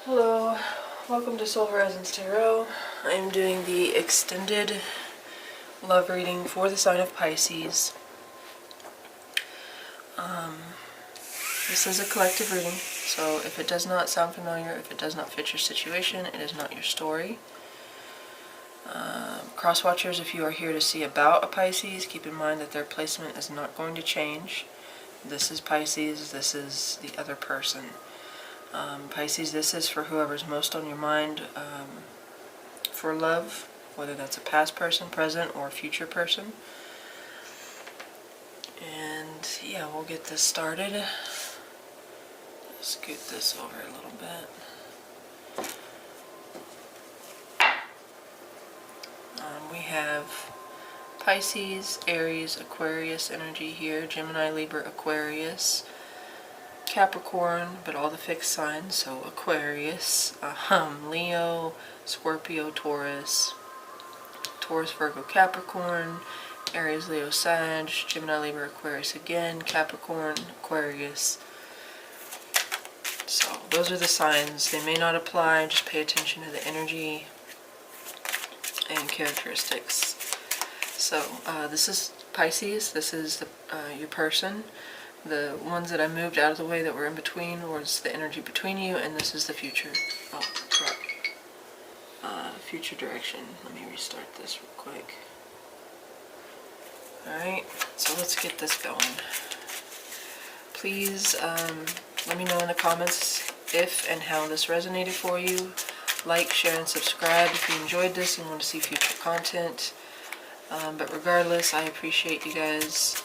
Hello, welcome to Soul Horizons Tarot. I am doing the extended love reading for the sign of Pisces. This is a collective reading, so if it does not sound familiar, if it does not fit your situation, it is not your story. Cross watchers, if you are here to see about a Pisces, keep in mind that their placement is not going to change. This is Pisces, this is the other person. Pisces, this is for whoever's most on your mind for love, whether that's a past person, present, or future person. And yeah, we'll get this started. Scoot this over a little bit. We have Pisces, Aries, Aquarius energy here, Gemini, Libra, Aquarius, Capricorn, but all the fixed signs, so Aquarius, Leo, Scorpio, Taurus, Virgo, Capricorn, Aries, Leo, Sag, Gemini, Libra, Aquarius again, Capricorn, Aquarius. So those are the signs. They may not apply, just pay attention to the energy and characteristics. So this is Pisces, this is your person. The ones that I moved out of the way that were in between was the energy between you, and this is the future. Oh, crap. Future direction. Let me restart this real quick. Alright, so let's get this going. Please let me know in the comments if and how this resonated for you. Like, share, and subscribe if you enjoyed this and want to see future content. But regardless, I appreciate you guys.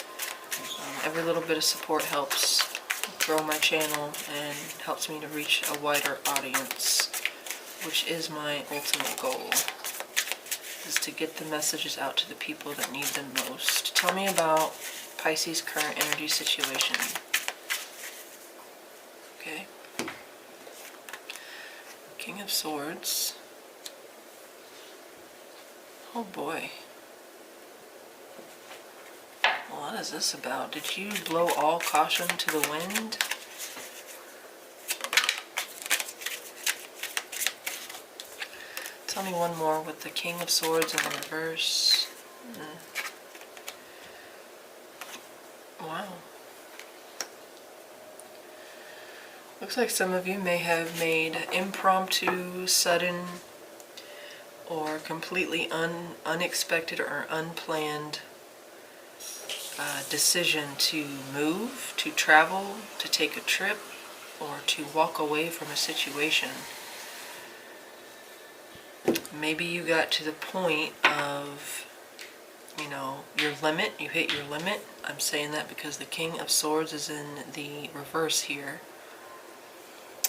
Every little bit of support helps grow my channel and helps me to reach a wider audience, which is my ultimate goal, is to get the messages out to the people that need them most. Tell me about Pisces' current energy situation. Okay. King of Swords. Oh boy. What is this about? Did you blow all caution to the wind? Tell me one more with the King of Swords in the reverse. Wow. Looks like some of you may have made impromptu, sudden, or completely unexpected or unplanned decision to move, to travel, to take a trip, or to walk away from a situation. Maybe you got to the point of, your limit. You hit your limit. I'm saying that because the King of Swords is in the reverse here.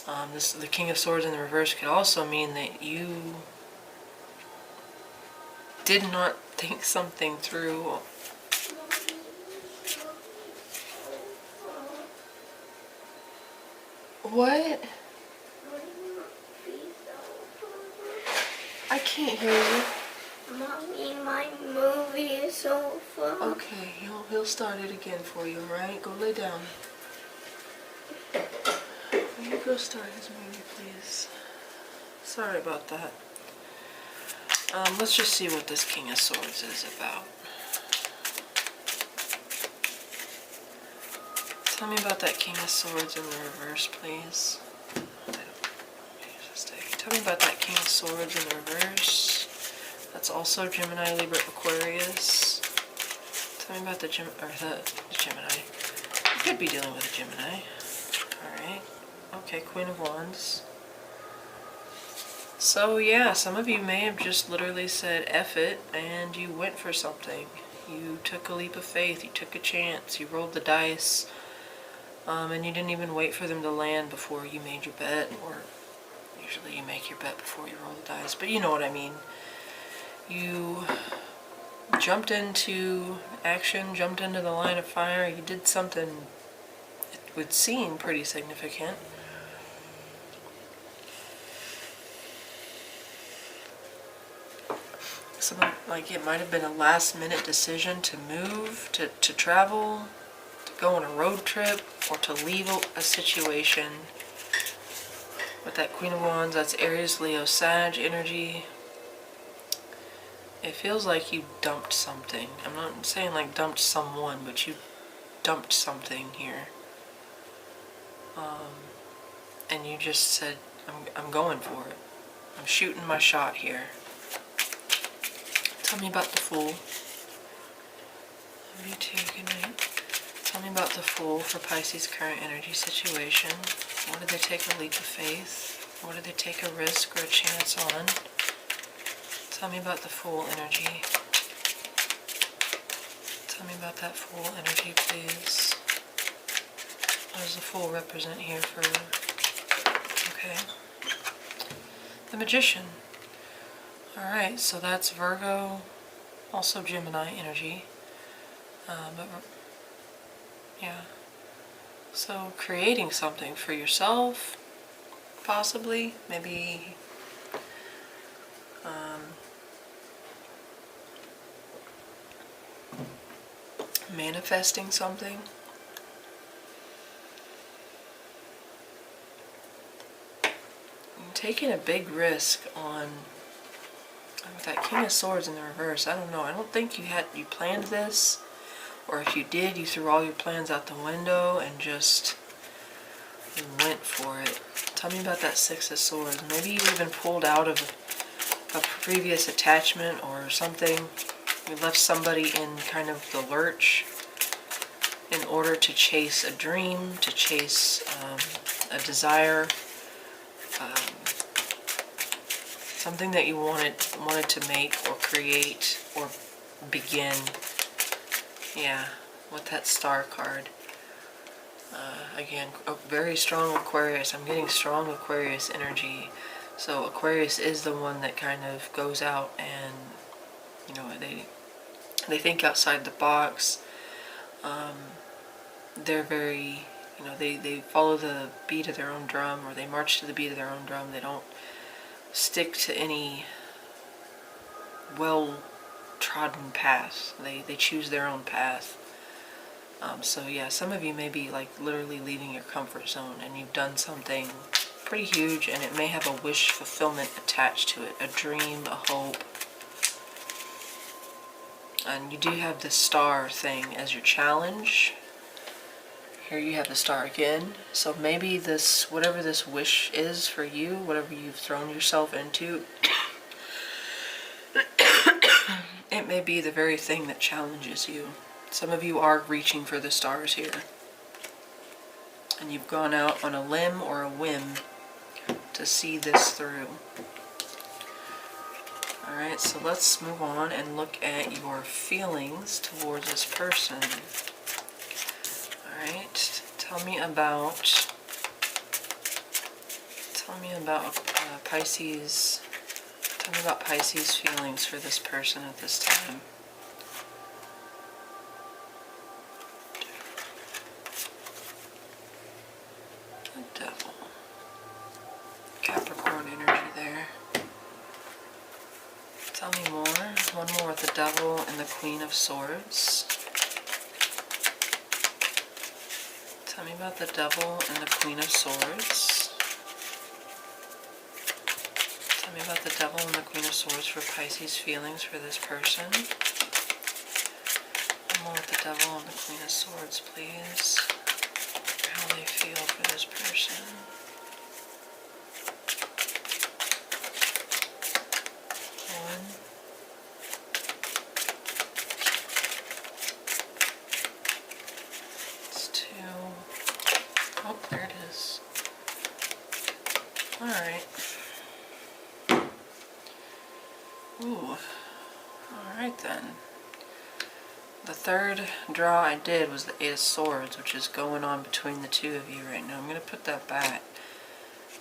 The King of Swords in the reverse could also mean that you did not think something through. What? I can't hear you. Mommy, my movie is over. Okay, he'll start it again for you, alright? Go lay down. Will you go start his movie, please? Sorry about that. Let's just see what this King of Swords is about. Tell me about that King of Swords in the reverse, please. Tell me about that King of Swords in the reverse. That's also Gemini, Libra, Aquarius. Tell me about the Gemini. You could be dealing with a Gemini. Alright. Okay, Queen of Wands. So yeah, some of you may have just literally said F it, and you went for something. You took a leap of faith, you took a chance, you rolled the dice, and you didn't even wait for them to land before you made your bet, or usually you make your bet before you roll the dice, but you know what I mean. You jumped into action, jumped into the line of fire, you did something it would seem pretty significant. Like it might have been a last minute decision to move, to travel, to go on a road trip, or to leave a situation With that Queen of Wands, that's Aries, Leo, Sag energy. It feels like you dumped something. I'm not saying like dumped someone, but you dumped something here. And you just said, I'm going for it. I'm shooting my shot here. Tell me about the Fool. Love you too, good night. Tell me about the Fool for Pisces' current energy situation. What did they take a leap of faith? What did they take a risk or a chance on? Tell me about the Fool energy. Tell me about that Fool energy, please. What does the Fool represent here for... Okay. The Magician. Alright, so that's Virgo, also Gemini energy. Yeah. So creating something for yourself, possibly, maybe manifesting something. Taking a big risk on, with that King of Swords in the reverse. I don't know. I don't think you planned this, or if you did, you threw all your plans out the window and just went for it. Tell me about that Six of Swords. Maybe you even pulled out of a previous attachment or something. You left somebody in kind of the lurch in order to chase a dream, to chase a desire, something that you wanted to make or create or begin. Yeah, with that Star card. Again, a very strong Aquarius. I'm getting strong Aquarius energy. So Aquarius is the one that kind of goes out and, you know, they think outside the box. They're very, you know, they follow the beat of their own drum, or they march to the beat of their own drum. They don't stick to any well-trodden path. They choose their own path. So yeah, some of you may be like literally leaving your comfort zone, and you've done something pretty huge, and it may have a wish fulfillment attached to it, a dream, a hope. And you do have the Star thing as your challenge. Here you have the Star again. So maybe this, whatever this wish is for you, whatever you've thrown yourself into, it may be the very thing that challenges you. Some of you are reaching for the stars here. And you've gone out on a limb or a whim to see this through. Alright, so let's move on and look at your feelings towards this person. Alright, tell me about Pisces. Tell me about Pisces' feelings for this person at this time. The Devil. Capricorn energy there. Tell me more. One more with the Devil and the Queen of Swords. Tell me about the Devil and the Queen of Swords. Tell me about the Devil and the Queen of Swords for Pisces' feelings for this person. One more with the Devil and the Queen of Swords, please. How they feel for this person. One. It's two. Oh, there it is. Alright. Ooh. Alright then. The third draw I did was the Eight of Swords, which is going on between the two of you right now. I'm going to put that back.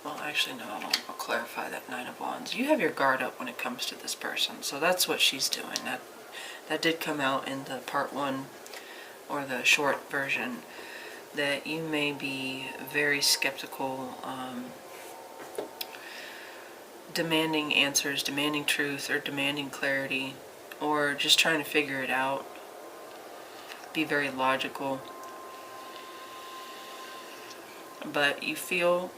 Well, actually, no, I'll clarify that Nine of Wands. You have your guard up when it comes to this person, so that's what she's doing. That did come out in the part one, or the short version, that you may be very skeptical, demanding answers, demanding truth, or demanding clarity, or just trying to figure it out. Be very logical. But you feel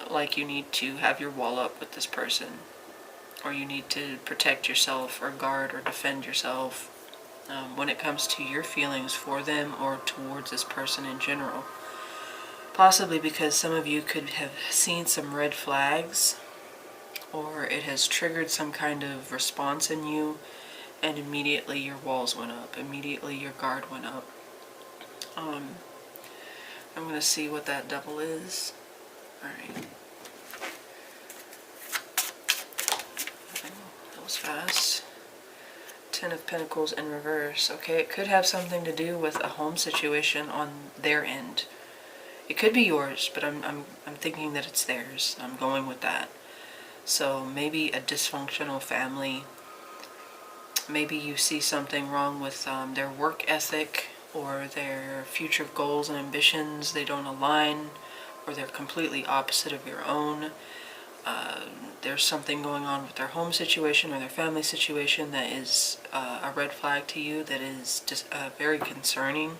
like you need to have your wall up with this person, or you need to protect yourself or guard or defend yourself when it comes to your feelings for them or towards this person in general. Possibly because some of you could have seen some red flags, or it has triggered some kind of response in you, and immediately your walls went up, immediately your guard went up. I'm going to see what that double is. Alright. That was fast. 10 of Pentacles in reverse. Okay, it could have something to do with a home situation on their end. It could be yours, but I'm thinking that it's theirs. I'm going with that. So maybe a dysfunctional family. Maybe you see something wrong with their work ethic, or their future goals and ambitions. They don't align, or they're completely opposite of your own. There's something going on with their home situation or their family situation that is a red flag to you, that is just very concerning.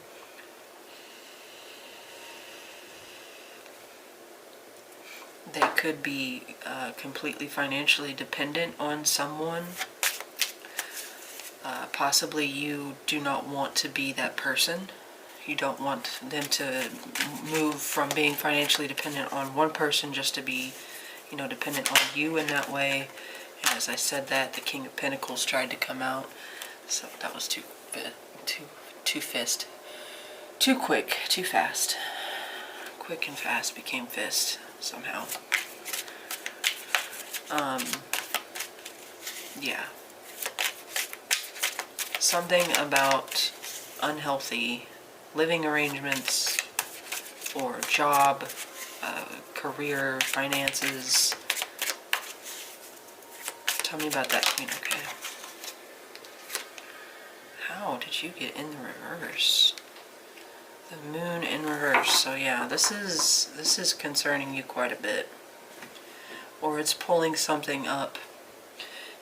They could be completely financially dependent on someone. Possibly you do not want to be that person. You don't want them to move from being financially dependent on one person just to be, dependent on you in that way. And as I said that, the King of Pentacles tried to come out. So that was too fist. Too quick, too fast. Quick and fast became fist somehow. Yeah. Something about unhealthy living arrangements, or job, career, finances. Tell me about that, Queen. Okay. How did you get in the reverse? The Moon in reverse. So yeah, this is concerning you quite a bit, or it's pulling something up,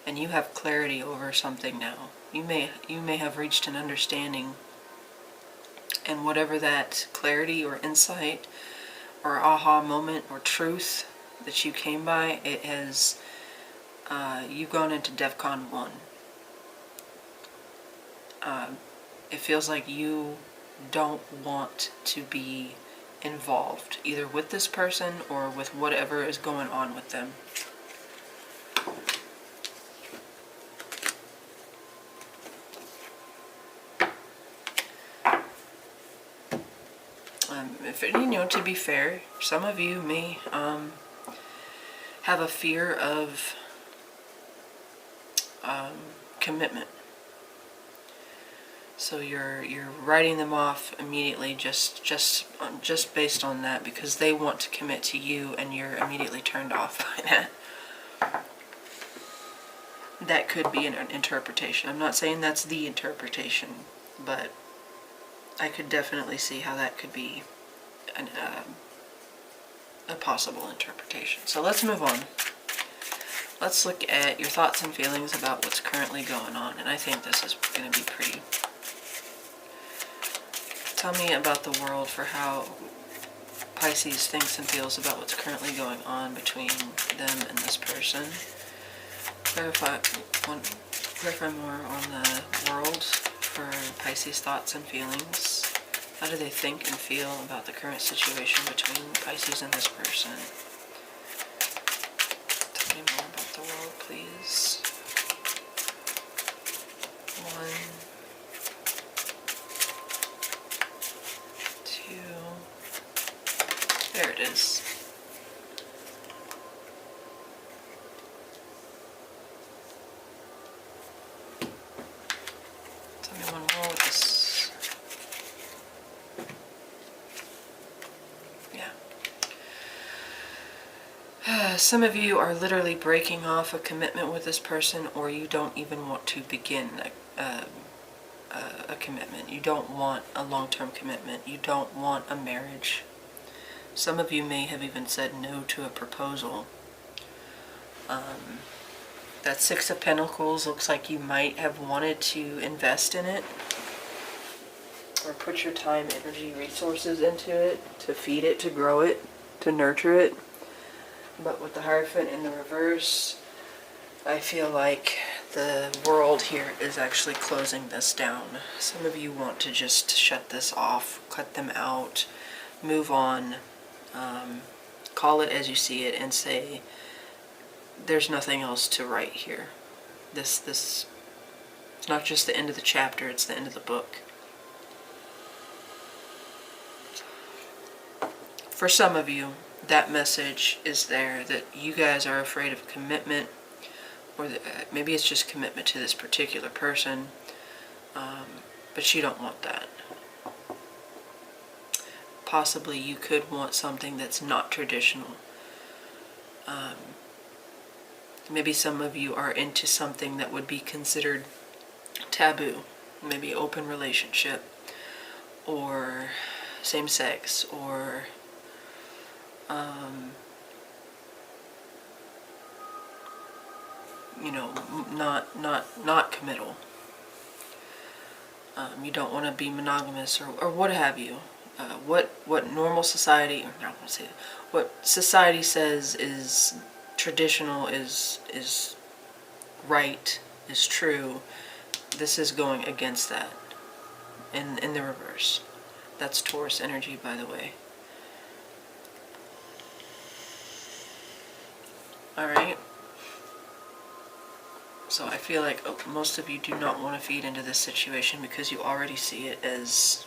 and you have clarity over something now. You may have reached an understanding, and whatever that clarity or insight or aha moment or truth that you came by, it has you've gone into DEFCON 1. It feels like you don't want to be involved either with this person or with whatever is going on with them. To be fair, some of you may have a fear of commitment. So you're writing them off immediately just based on that, because they want to commit to you and you're immediately turned off by that. That could be an interpretation. I'm not saying that's the interpretation, but I could definitely see how that could be a possible interpretation. So let's move on. Let's look at your thoughts and feelings about what's currently going on, and I think this is going to be pretty. Tell me about the world for how Pisces thinks and feels about what's currently going on between them and this person. Clarify more on the world for Pisces thoughts and feelings. How do they think and feel about the current situation between Pisces and this person? Tell me more about the world, please. 1, 2. There it is. Tell me one more with this. Some of you are literally breaking off a commitment with this person, or you don't even want to begin a commitment. You don't want a long-term commitment. You don't want a marriage. Some of you may have even said no to a proposal. That 6 of Pentacles looks like you might have wanted to invest in it, or put your time, energy, resources into it, to feed it, to grow it, to nurture it. But with the Hierophant in the reverse, I feel like the world here is actually closing this down. Some of you want to just shut this off, cut them out, move on, call it as you see it, and say, there's nothing else to write here. This it's not just the end of the chapter, it's the end of the book. For some of you, that message is there, that you guys are afraid of commitment, or maybe it's just commitment to this particular person, but you don't want that. Possibly you could want something that's not traditional. Maybe some of you are into something that would be considered taboo, maybe open relationship, or same sex, or you know, not committal. You don't want to be monogamous, or what have you. What normal society, or not want to say, what society says is traditional, is right, is true. This is going against that in the reverse. That's Taurus energy, by the way. Alright? So I feel like most of you do not want to feed into this situation because you already see it as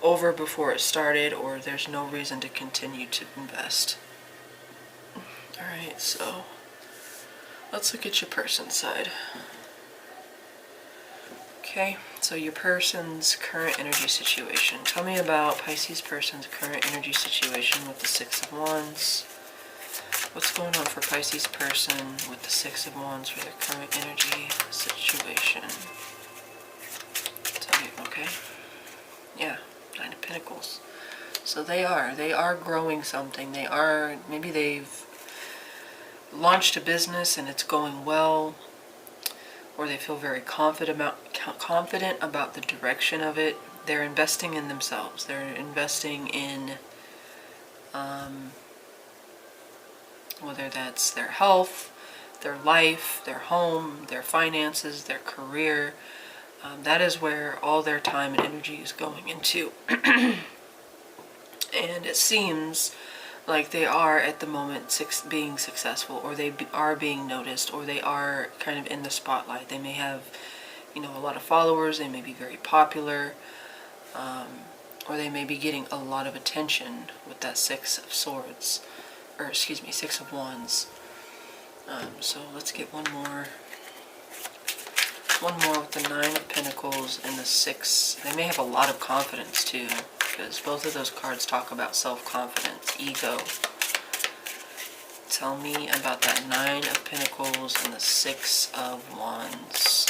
over before it started, or there's no reason to continue to invest. Alright, so let's look at your person's side. Okay, so your person's current energy situation. Tell me about Pisces person's current energy situation with the Six of Wands. What's going on for Pisces person with the Six of Wands for their current energy situation? Tell me, okay? Yeah, Nine of Pentacles. So they are growing something. Maybe they've launched a business and it's going well, or they feel very confident about the direction of it. They're investing in themselves. They're investing in whether that's their health, their life, their home, their finances, their career. That is where all their time and energy is going into. And it seems like they are at the moment being successful, or they are being noticed, or they are kind of in the spotlight. They may have, a lot of followers, they may be very popular, or they may be getting a lot of attention with that Six of Swords, or excuse me, Six of Wands. So let's get one more with the Nine of Pentacles and the Six. They may have a lot of confidence too, because both of those cards talk about self-confidence, ego. Tell me about that Nine of Pentacles and the Six of Wands.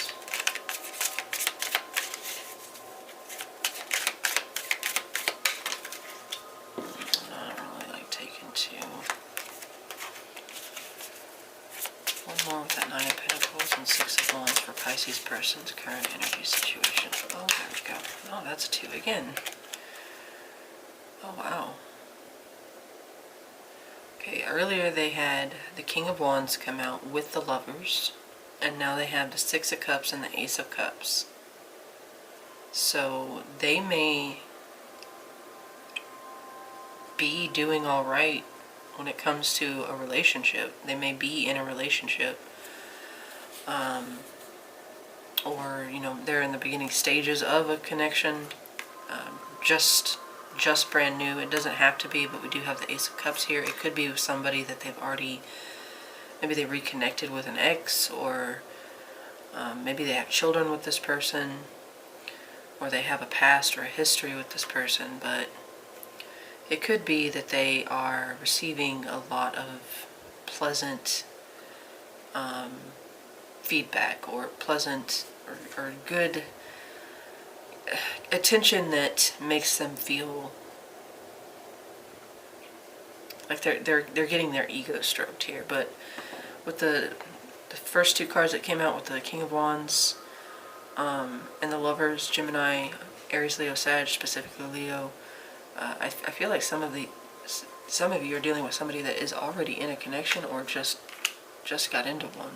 I don't really like taking two. One more with that Nine of Pentacles and Six of Wands for Pisces person's current energy situation. Oh, there we go. Oh, that's two again. Oh, wow. Okay, earlier they had the King of Wands come out with the Lovers, and now they have the Six of Cups and the Ace of Cups. So they may be doing all right when it comes to a relationship. They may be in a relationship, or they're in the beginning stages of a connection, just brand new. It doesn't have to be, but we do have the Ace of Cups here. It could be with somebody that they've already, maybe they reconnected with an ex, or maybe they have children with this person, or they have a past or a history with this person. But it could be that they are receiving a lot of pleasant feedback, or pleasant or good attention that makes them feel like they're getting their ego stroked here. But with the first two cards that came out, with the King of Wands and the Lovers, Gemini, Aries, Leo, Sag, specifically Leo, I feel like some of Some of you are dealing with somebody that is already in a connection or just got into one.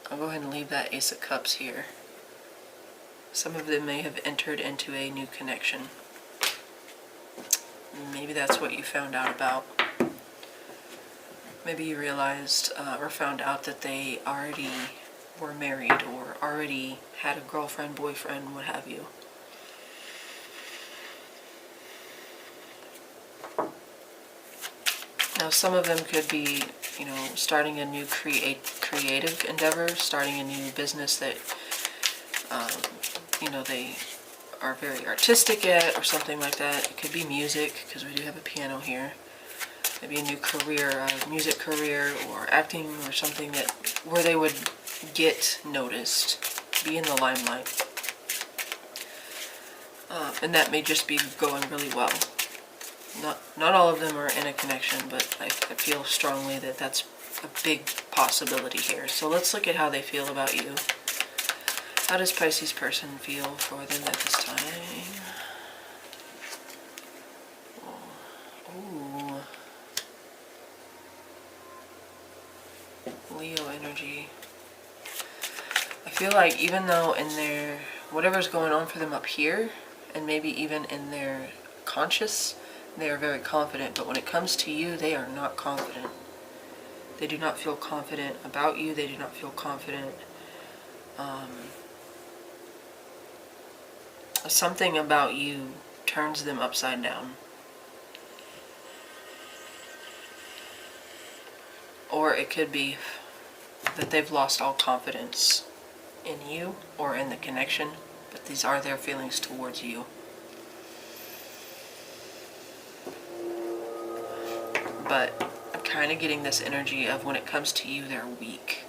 I'll go ahead and leave that Ace of Cups here. Some of them may have entered into a new connection. Maybe that's what you found out about. Maybe you realized or found out that they already were married or already had a girlfriend, boyfriend, what have you. Now some of them could be, starting a new creative endeavor, starting a new business that, they are very artistic at or something like that. It could be music, because we do have a piano here. Maybe a new career, a music career or acting or something where they would get noticed, be in the limelight. And that may just be going really well. Not all of them are in a connection, but I feel strongly that that's a big possibility here. So let's look at how they feel about you. How does Pisces person feel for them at this time? Ooh. Leo energy. I feel like even though in their, whatever's going on for them up here, and maybe even in their conscious, they are very confident, but when it comes to you, they are not confident. They do not feel confident about you. They do not feel confident. Something about you turns them upside down. Or it could be that they've lost all confidence in you or in the connection, but these are their feelings towards you. But I'm kind of getting this energy of when it comes to you, they're weak.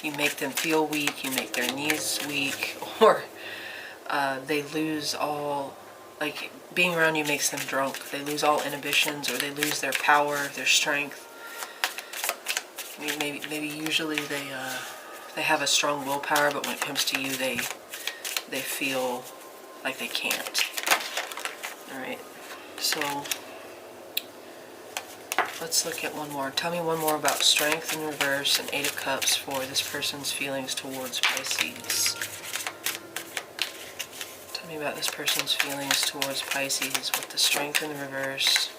You make them feel weak, you make their knees weak, or they lose all, like being around you makes them drunk. They lose all inhibitions, or they lose their power, their strength. Maybe usually they have a strong willpower, but when it comes to you, they feel like they can't. All right, so let's look at one more. Tell me one more about strength in reverse and Eight of Cups for this person's feelings towards Pisces. Tell me about this person's feelings towards Pisces with the strength in the reverse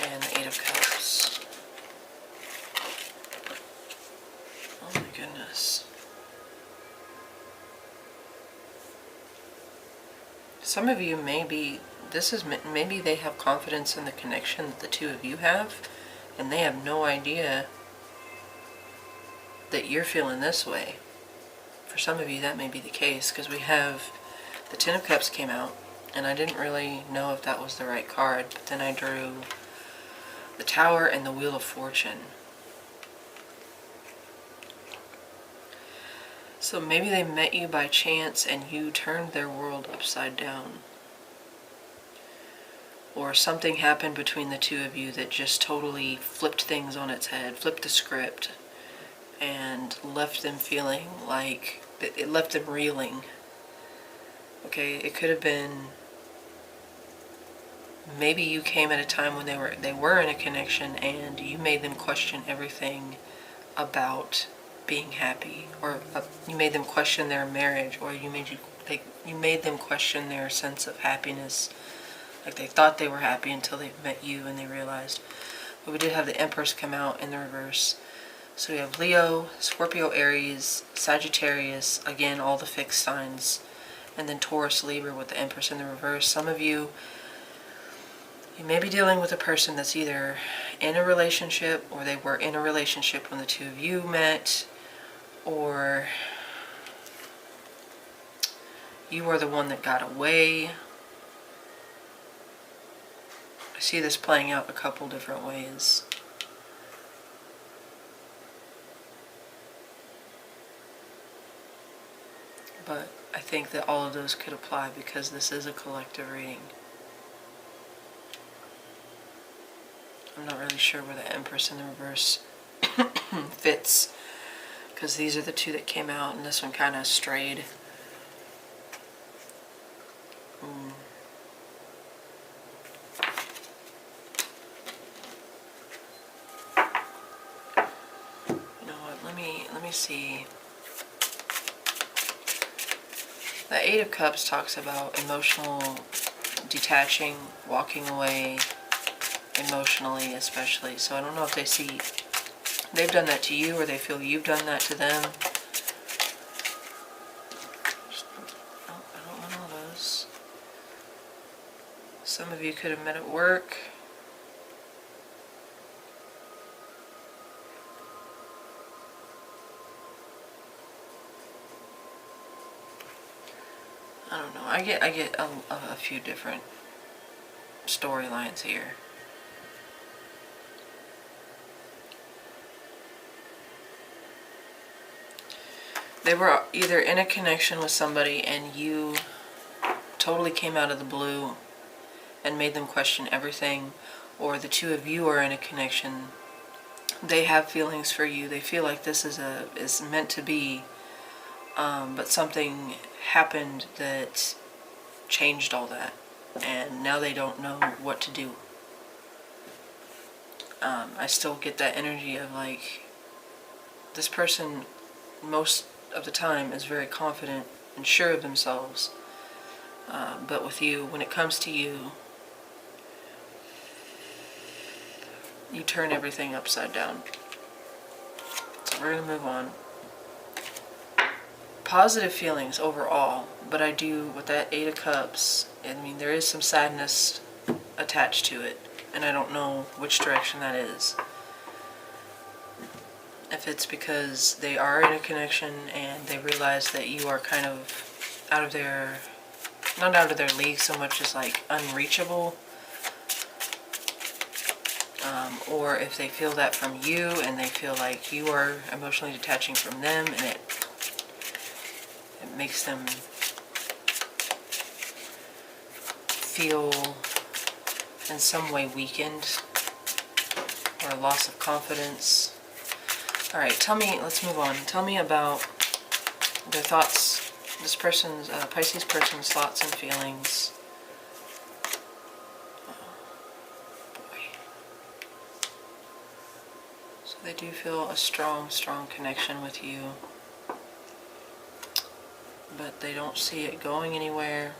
and the Eight of Cups. Oh my goodness. Some of you maybe they have confidence in the connection that the two of you have, and they have no idea that you're feeling this way. For some of you, that may be the case, because we have the Ten of Cups came out, and I didn't really know if that was the right card, but then I drew the Tower and the Wheel of Fortune. So maybe they met you by chance and you turned their world upside down. Or something happened between the two of you that just totally flipped things on its head, flipped the script, and left them feeling like, it left them reeling. Okay, it could have been, maybe you came at a time when they were in a connection and you made them question everything about being happy, or you made them question their marriage, or you made them question their sense of happiness. Like they thought they were happy until they met you and they realized. But we did have the Empress come out in the reverse. So we have Leo, Scorpio, Aries, Sagittarius, again all the fixed signs, and then Taurus, Libra with the Empress in the reverse. Some of you may be dealing with a person that's either in a relationship, or they were in a relationship when the two of you met, or you were the one that got away. I see this playing out a couple different ways. But I think that all of those could apply because this is a collective reading. I'm not really sure where the Empress in the reverse fits, because these are the two that came out and this one kind of strayed. see. The Eight of Cups talks about emotional detaching, walking away emotionally especially. So I don't know if they see they've done that to you or they feel you've done that to them. Oh, I don't want all those. Some of you could have met at work. I don't know. I get a few different storylines here. They were either in a connection with somebody and you totally came out of the blue and made them question everything, or the two of you are in a connection. They have feelings for you. They feel like this is meant to be, but something happened that changed all that, and now they don't know what to do. I still get that energy of like, this person most of the time is very confident and sure of themselves, but with you, when it comes to you, you turn everything upside down. So we're going to move on. Positive feelings overall, but I do, with that Eight of Cups, I mean, there is some sadness attached to it, and I don't know which direction that is. If it's because they are in a connection and they realize that you are kind of out of their, not out of their league so much as like unreachable, or if they feel that from you and they feel like you are emotionally detaching from them, and it makes them feel in some way weakened or a loss of confidence. Alright, tell me, let's move on. Tell me about their thoughts, this person's, Pisces person's thoughts and feelings. They do feel a strong, strong connection with you, but they don't see it going anywhere.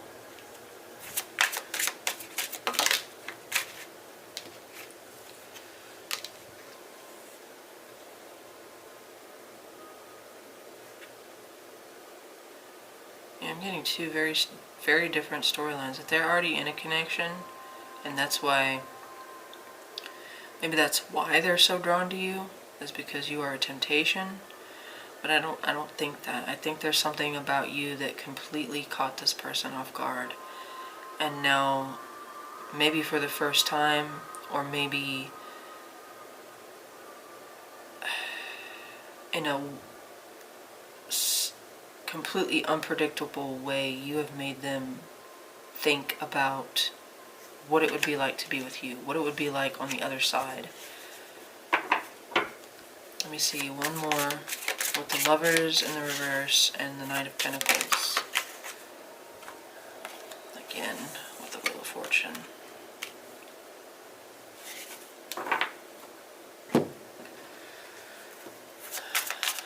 Yeah, I'm getting two very different storylines. That they're already in a connection, and that's why, maybe that's why they're so drawn to you, is because you are a temptation. But I don't think that. I think there's something about you that completely caught this person off guard. And now, maybe for the first time, or maybe in a completely unpredictable way, you have made them think about what it would be like to be with you, what it would be like on the other side. Let me see, one more with the Lovers in the reverse and the Knight of Pentacles. Again, with the Wheel of Fortune.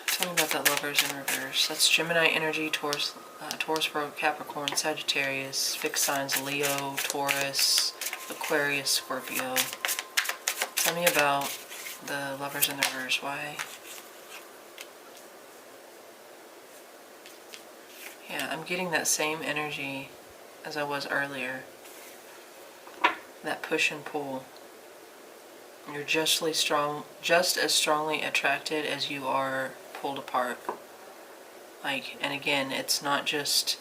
Tell me about that Lovers in reverse. That's Gemini energy, Taurus, Virgo, Capricorn, Sagittarius, fixed signs Leo, Taurus, Aquarius, Scorpio. Tell me about the Lovers in the reverse. Why? Yeah, I'm getting that same energy as I was earlier. That push and pull. You're just as strongly attracted as you are pulled apart. Like, and again, it's not just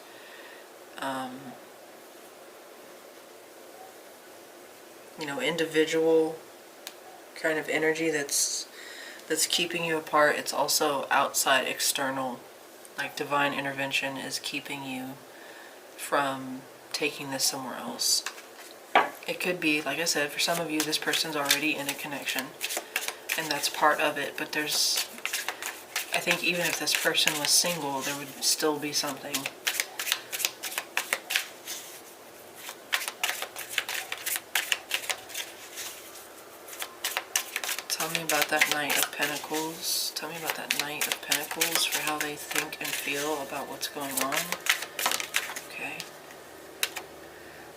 individual kind of energy that's keeping you apart. It's also outside, external. Like, divine intervention is keeping you from taking this somewhere else. It could be, like I said, for some of you, this person's already in a connection, and that's part of it. But there's, I think even if this person was single, there would still be something. Tell me about that Knight of Pentacles. Tell me about that Knight of Pentacles for how they think and feel about what's going on. Okay.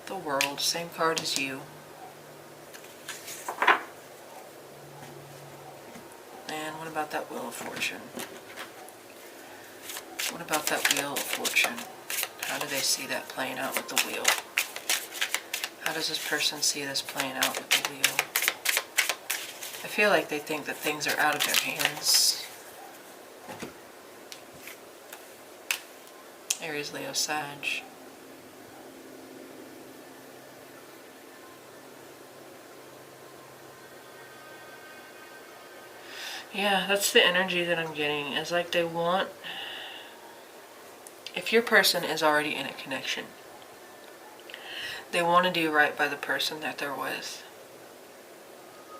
The World, same card as you. And what about that Wheel of Fortune? What about that Wheel of Fortune? How do they see that playing out with the wheel? How does this person see this playing out with the wheel? I feel like they think that things are out of their hands. Aries, Leo, Sag. Yeah, that's the energy that I'm getting. It's like they want... If your person is already in a connection, they want to do right by the person that they're with.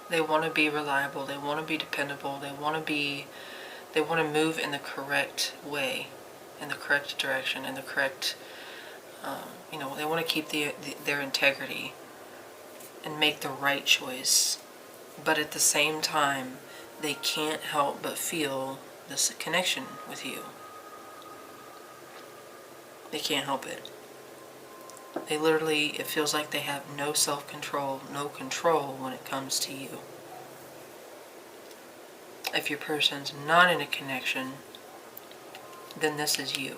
They want to be reliable. They want to be dependable. They want to move in the correct way, in the correct direction, in the correct, they want to keep their integrity and make the right choice. But at the same time, they can't help but feel this connection with you. They can't help it. They literally, it feels like they have no self-control, no control when it comes to you. If your person's not in a connection, then this is you.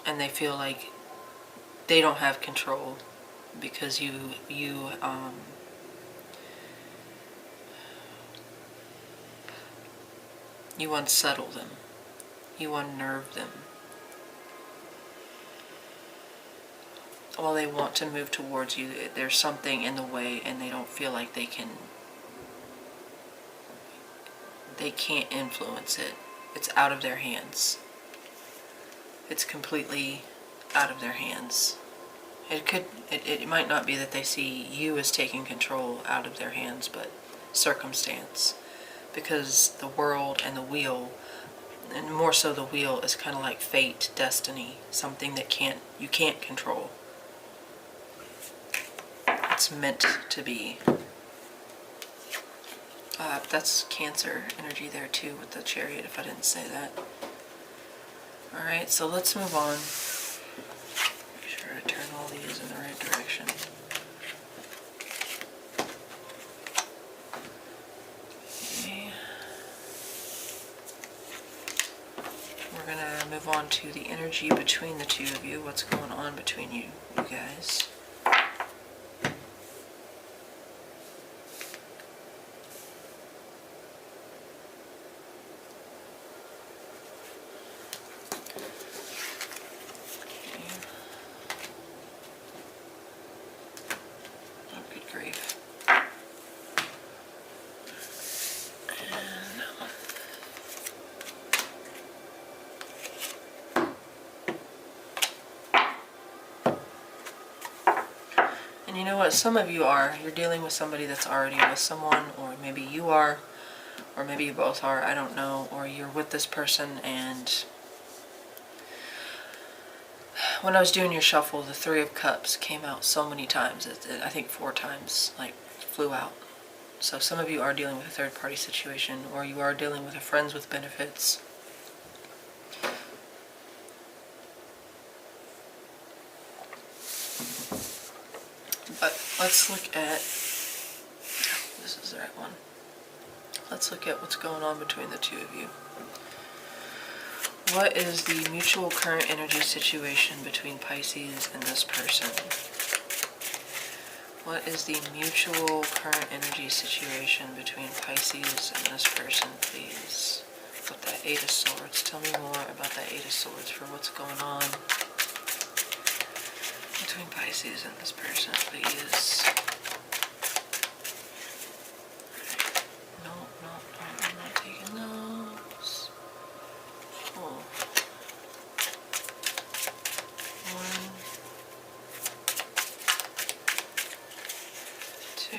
And they feel like they don't have control because you unsettle them. You unnerve them. While they want to move towards you, there's something in the way and they don't feel like they can't influence it. It's out of their hands. It's completely out of their hands. It might not be that they see you as taking control out of their hands, but circumstance. Because the world and the wheel, and more so the wheel, is kind of like fate, destiny, something that you can't control. It's meant to be. That's Cancer energy there too with the Chariot, if I didn't say that. Alright, so let's move on. Make sure I turn all these in the right direction. Okay. We're going to move on to the energy between the two of you. What's going on between you guys. And you know what, some of you're dealing with somebody that's already with someone, or maybe you are, or maybe you both are, I don't know, or you're with this person, and when I was doing your shuffle, the Three of Cups came out so many times, I think 4 times, like, flew out. So some of you are dealing with a third-party situation, or you are dealing with a friends with benefits. But let's look at, this is the right one. Let's look at what's going on between the two of you. What is the mutual current energy situation between Pisces and this person? What is the mutual current energy situation between Pisces and this person, please? With that Eight of Swords. Tell me more about that Eight of Swords for what's going on between Pisces and this person, please. No, I'm not taking those. Oh. 1, 2.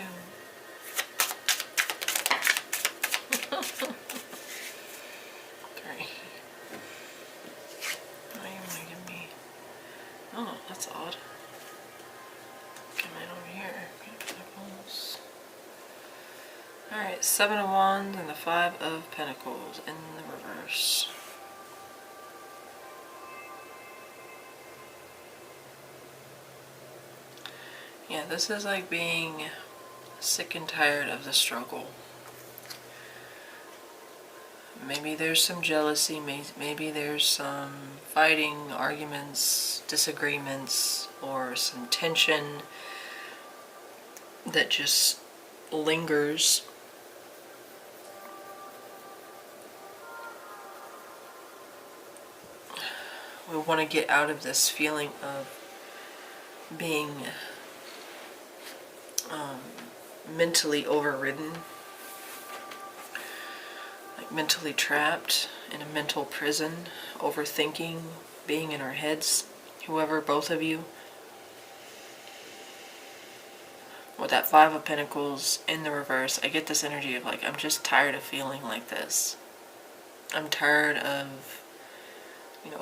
Three. Now you want to give me... Oh, that's odd. Come right over here. Pentacles. Alright, Seven of Wands and the Five of Pentacles in the reverse. Yeah, this is like being sick and tired of the struggle. Maybe there's some jealousy, maybe there's some fighting, arguments, disagreements, or some tension that just lingers. We want to get out of this feeling of being mentally overridden, like mentally trapped in a mental prison, overthinking, being in our heads, whoever, both of you. With that Five of Pentacles in the reverse, I get this energy of like, I'm just tired of feeling like this. I'm tired of,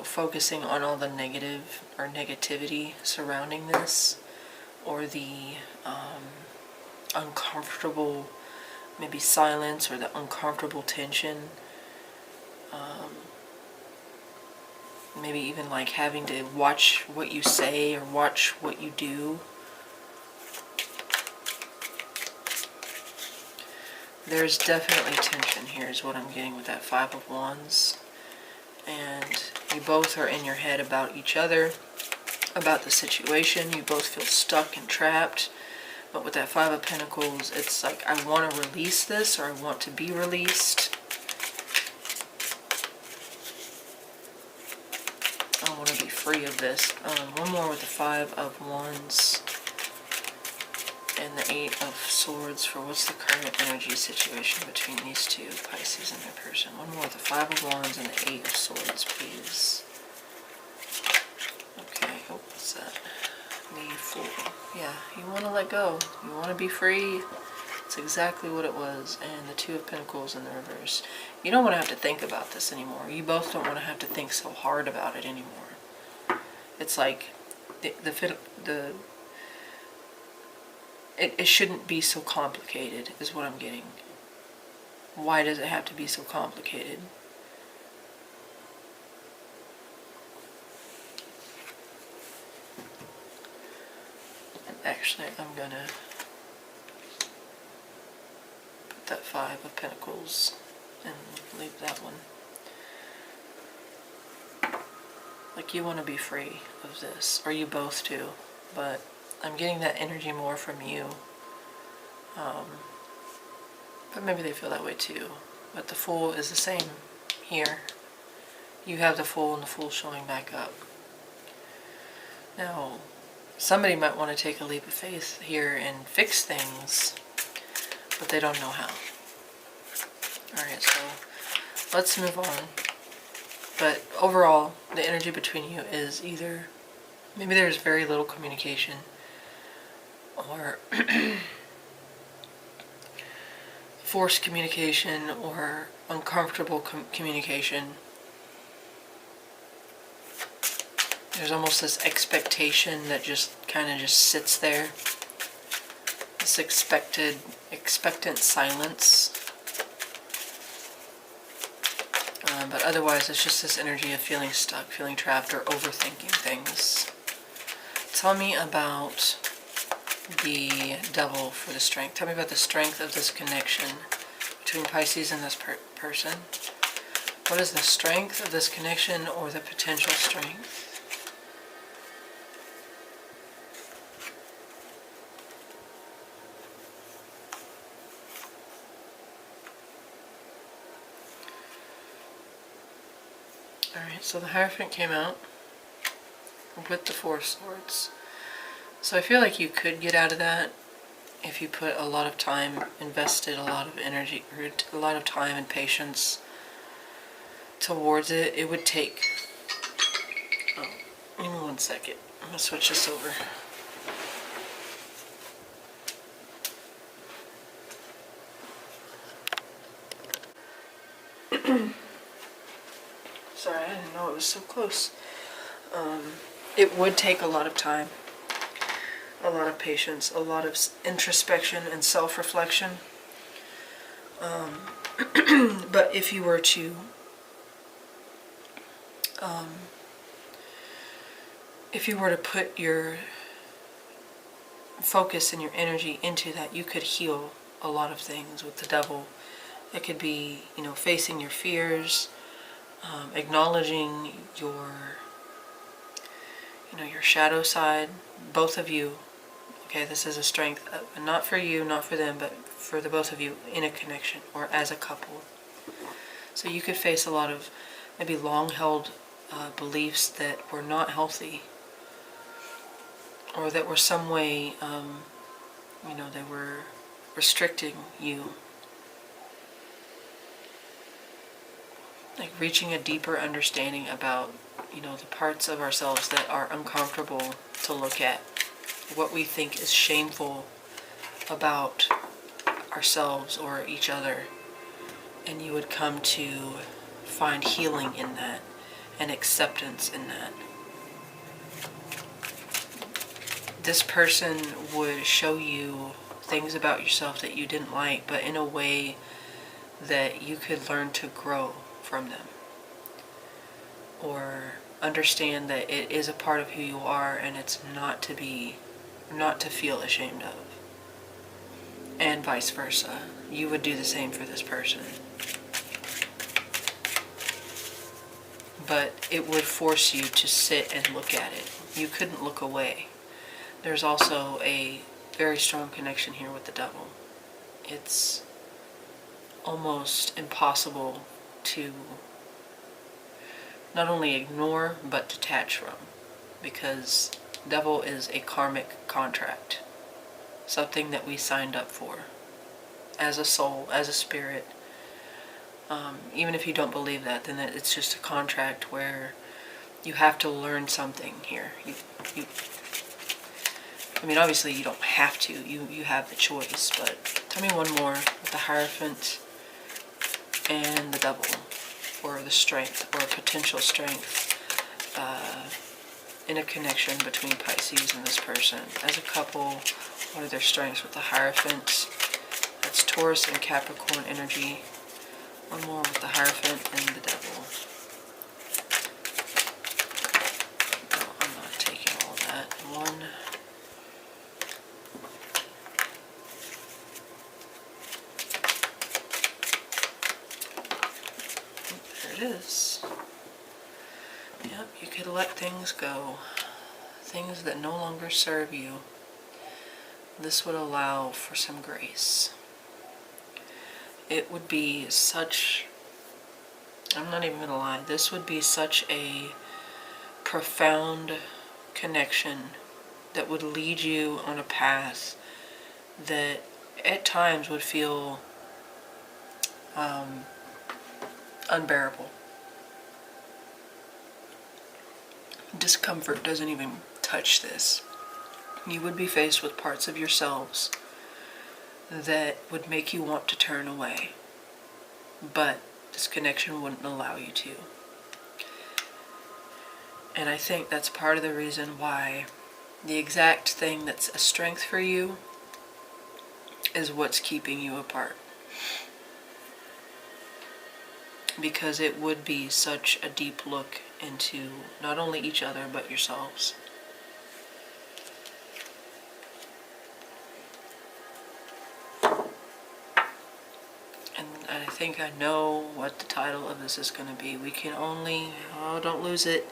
focusing on all the negative or negativity surrounding this, or the uncomfortable, maybe silence, or the uncomfortable tension. Maybe even like having to watch what you say or watch what you do. There's definitely tension here is what I'm getting with that Five of Wands. And you both are in your head about each other, about the situation. You both feel stuck and trapped. But with that Five of Pentacles, it's like, I want to release this, or I want to be released. I want to be free of this. One more with the Five of Wands and the Eight of Swords for what's the current energy situation between these two, Pisces and their person. One more with the Five of Wands and the Eight of Swords, please. Okay, oh, what's that? The Fool. Yeah, you want to let go. You want to be free. It's exactly what it was. And the Two of Pentacles in the reverse. You don't want to have to think about this anymore. You both don't want to have to think so hard about it anymore. It's like it shouldn't be so complicated, is what I'm getting. Why does it have to be so complicated? And actually, I'm gonna put that Five of Pentacles and leave that one. Like, you want to be free of this, or you both do, but I'm getting that energy more from you. But maybe they feel that way too. But the Fool is the same here. You have the Fool and the Fool showing back up. Now, somebody might want to take a leap of faith here and fix things, but they don't know how. Alright, so let's move on. But overall, the energy between you is either, maybe there's very little communication, or forced communication, or uncomfortable communication. There's almost this expectation that just kind of just sits there. This expectant silence. But otherwise, it's just this energy of feeling stuck, feeling trapped, or overthinking things. Tell me about the Devil for the strength. Tell me about the strength of this connection between Pisces and this person. What is the strength of this connection, or the potential strength? Alright, so the Hierophant came out with the Four of Swords. So I feel like you could get out of that if you put a lot of time, invested a lot of energy, or a lot of time and patience towards it. It would take... Oh, give me 1 second. I'm going to switch this over. Sorry, I didn't know it was so close. It would take a lot of time, a lot of patience, a lot of introspection and self-reflection. But if you were to put your focus and your energy into that, you could heal a lot of things with the devil. It could be, facing your fears, acknowledging your shadow side, both of you. Okay, this is a strength, not for you, not for them, but for the both of you in a connection or as a couple. So you could face a lot of maybe long-held beliefs that were not healthy, or that were some way, they were restricting you. Like reaching a deeper understanding about, the parts of ourselves that are uncomfortable to look at, what we think is shameful about ourselves or each other, and you would come to find healing in that and acceptance in that. This person would show you things about yourself that you didn't like, but in a way that you could learn to grow from them, or understand that it is a part of who you are and it's not to feel ashamed of, and vice versa. You would do the same for this person, but it would force you to sit and look at it. You couldn't look away. There's also a very strong connection here with the devil. It's almost impossible to not only ignore but detach from, because devil is a karmic contract, something that we signed up for as a soul, as a spirit. Even if you don't believe that, then it's just a contract where you have to learn something here. Obviously you don't have to. You have the choice. But tell me one more with the Hierophant and the Devil, or the strength, or potential strength in a connection between Pisces and this person. As a couple, what are their strengths with the Hierophant? That's Taurus and Capricorn energy. One more with the Hierophant and the Devil. No, I'm not taking all that. One. There it is. Yep, you could let things go. Things that no longer serve you. This would allow for some grace. It would be such, I'm not even gonna lie, this would be such a profound connection that would lead you on a path that at times would feel unbearable. Discomfort doesn't even touch this. You would be faced with parts of yourselves that would make you want to turn away, but this connection wouldn't allow you to. And I think that's part of the reason why the exact thing that's a strength for you is what's keeping you apart. Because it would be such a deep look into not only each other but yourselves. And I think I know what the title of this is going to be. We can only, oh, don't lose it.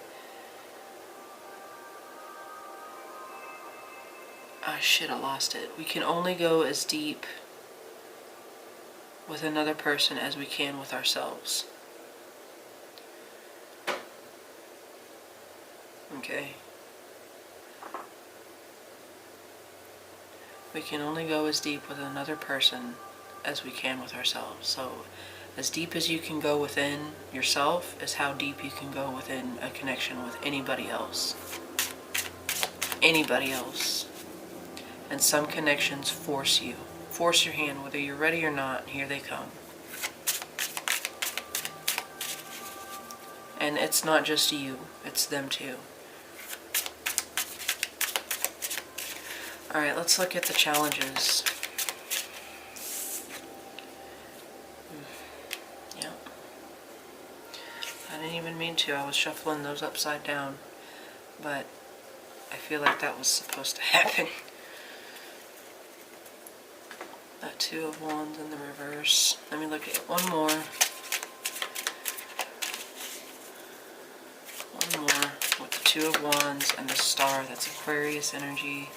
Ah, shit, I lost it. We can only go as deep with another person as we can with ourselves. Okay? We can only go as deep with another person as we can with ourselves. So, as deep as you can go within yourself is how deep you can go within a connection with anybody else. Anybody else. And some connections force you. Force your hand, whether you're ready or not, here they come. And it's not just you, it's them too. Alright, let's look at the challenges. didn't even mean to. I was shuffling those upside down. But I feel like that was supposed to happen. That Two of Wands in the reverse. Let me look at one more. One more with the Two of Wands and the Star. That's Aquarius energy.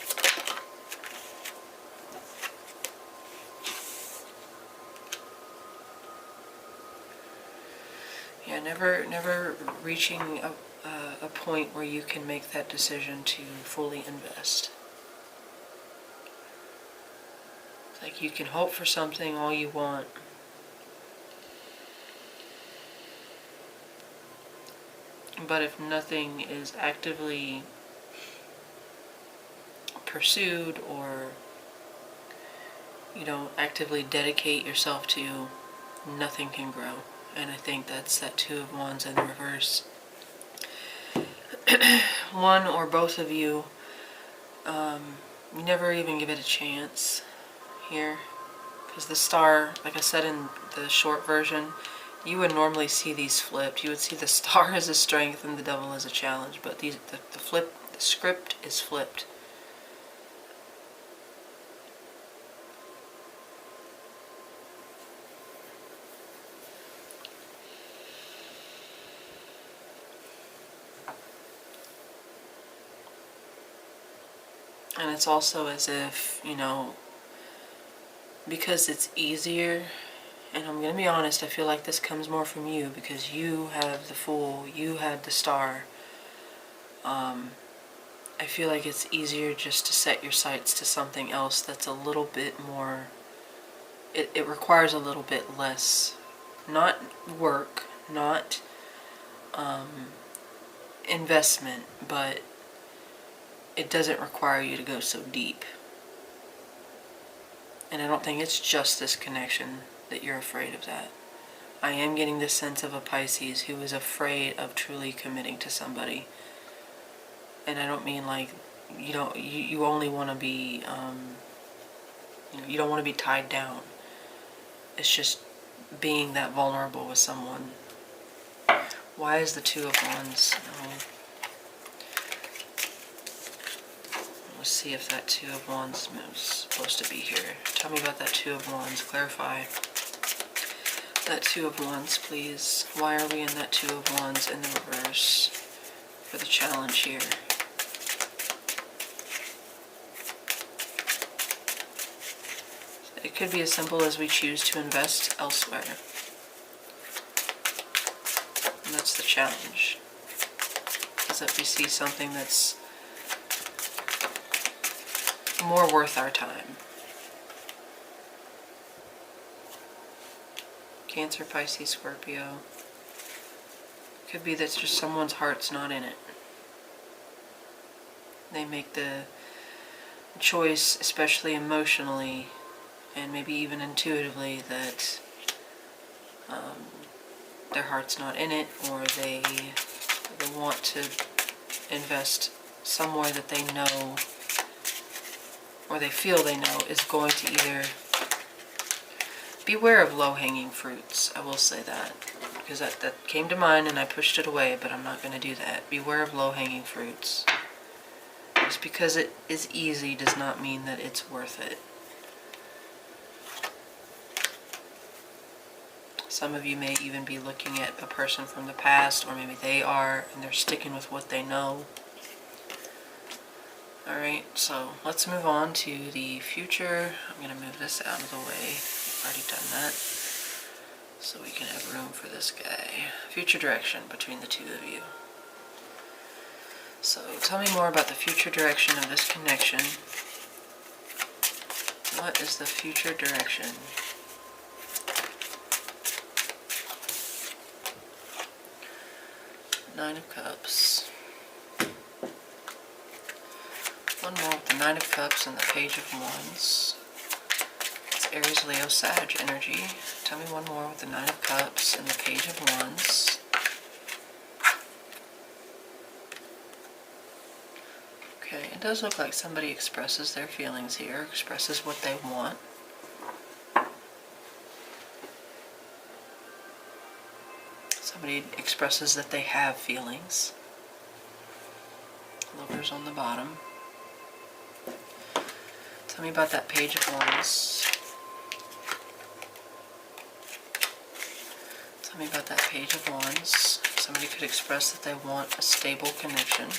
Yeah, never reaching a point where you can make that decision to fully invest. It's like you can hope for something all you want. But if nothing is actively pursued, or you don't actively dedicate yourself to, nothing can grow. And I think that's that Two of Wands in the reverse. One or both of you, you never even give it a chance here. Because the Star, like I said in the short version, you would normally see these flipped. You would see the Star as a strength and the Devil as a challenge. But the script is flipped. And it's also as if, you know, because it's easier, and I'm going to be honest, I feel like this comes more from you because you have the Fool, you had the Star. I feel like it's easier just to set your sights to something else that's a little bit more, it requires a little bit less, not work, not investment, but it doesn't require you to go so deep. And I don't think it's just this connection that you're afraid of that. I am getting this sense of a Pisces who is afraid of truly committing to somebody. And I don't mean like, you only want to be, you don't want to be tied down. It's just being that vulnerable with someone. Why is the Two of Wands? Let's see if that Two of Wands is supposed to be here. Tell me about that Two of Wands. Clarify. That Two of Wands, please. Why are we in that Two of Wands in the reverse for the challenge here? It could be as simple as we choose to invest elsewhere. And that's the challenge. Is that we see something that's more worth our time. Cancer, Pisces, Scorpio. Could be that just someone's heart's not in it. They make the choice, especially emotionally, and maybe even intuitively, that their heart's not in it, or they want to invest somewhere that they know, or they feel they know, is going to either... Beware of low-hanging fruits, I will say that, because that came to mind and I pushed it away, but I'm not going to do that. Beware of low-hanging fruits. Just because it is easy does not mean that it's worth it. Some of you may even be looking at a person from the past, or maybe they are, and they're sticking with what they know. Alright, so let's move on to the future. I'm going to move this out of the way. I've already done that. So we can have room for this guy. Future direction between the two of you. So tell me more about the future direction of this connection. What is the future direction? Nine of Cups. One more with the Nine of Cups and the Page of Wands. It's Aries, Leo, Sag energy. Tell me one more with the Nine of Cups and the Page of Wands. Okay, it does look like somebody expresses their feelings here, expresses what they want. So Somebody expresses that they have feelings. Lovers on the bottom. Tell me about that Page of Wands. Tell me about that Page of Wands. Somebody could express that they want a stable connection.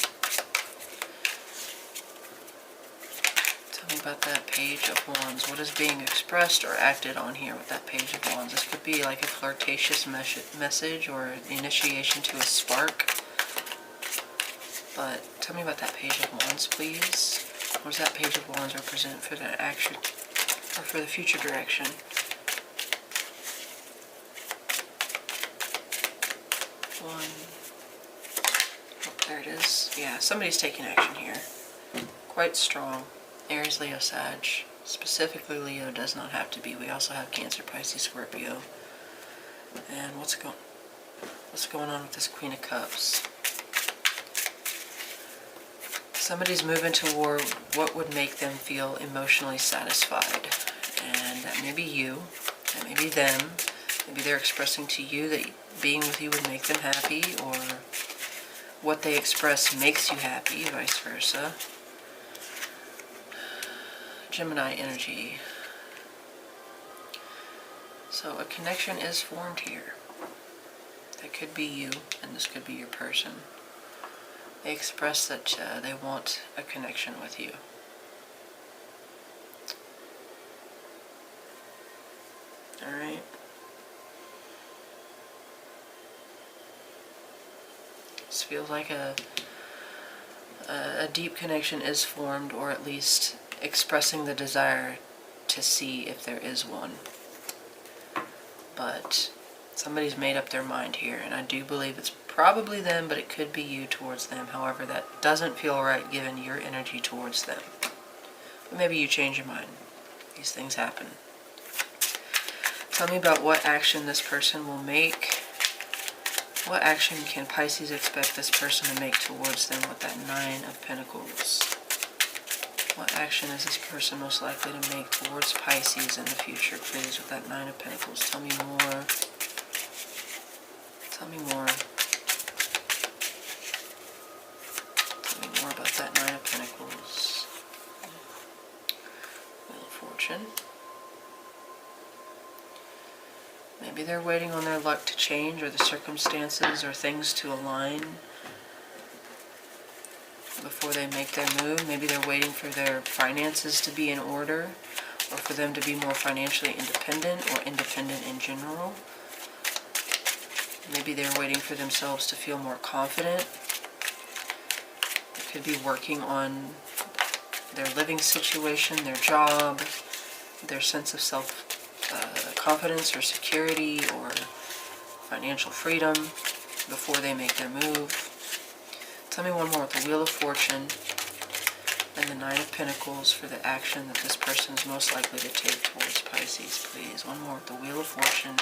Tell me about that Page of Wands. What is being expressed or acted on here with that Page of Wands? This could be like a flirtatious message or initiation to a spark. But tell me about that Page of Wands, please. What does that Page of Wands represent for the action or for the future direction? One. Oh, there it is. Yeah, somebody's taking action here. Quite strong. Aries, Leo, Sag. Specifically, Leo does not have to be. We also have Cancer, Pisces, Scorpio. And what's going on with this Queen of Cups? Somebody's moving toward what would make them feel emotionally satisfied. And that may be you, that may be them. Maybe they're expressing to you that being with you would make them happy, or what they express makes you happy, vice versa. Gemini energy. So a connection is formed here. That could be you, and this could be your person. They express that they want a connection with you. Alright. This feels like a deep connection is formed, or at least expressing the desire to see if there is one. But somebody's made up their mind here, and I do believe it's probably them, but it could be you towards them. However, that doesn't feel right given your energy towards them. But maybe you change your mind. These things happen. Tell me about what action this person will make. What action can Pisces expect this person to make towards them with that Nine of Pentacles? What action is this person most likely to make towards Pisces in the future, please, with that Nine of Pentacles? Tell me more. Tell me more. Tell me more about that Nine of Pentacles. Wheel of Fortune. Maybe they're waiting on their luck to change, or the circumstances or things to align before they make their move. Maybe they're waiting for their finances to be in order, or for them to be more financially independent, or independent in general. Maybe they're waiting for themselves to feel more confident. They could be working on their living situation, their job, their sense of self-confidence or security or financial freedom before they make their move. Tell me one more with the Wheel of Fortune and the Nine of Pentacles for the action that this person is most likely to take towards Pisces, please. One more with the Wheel of Fortune.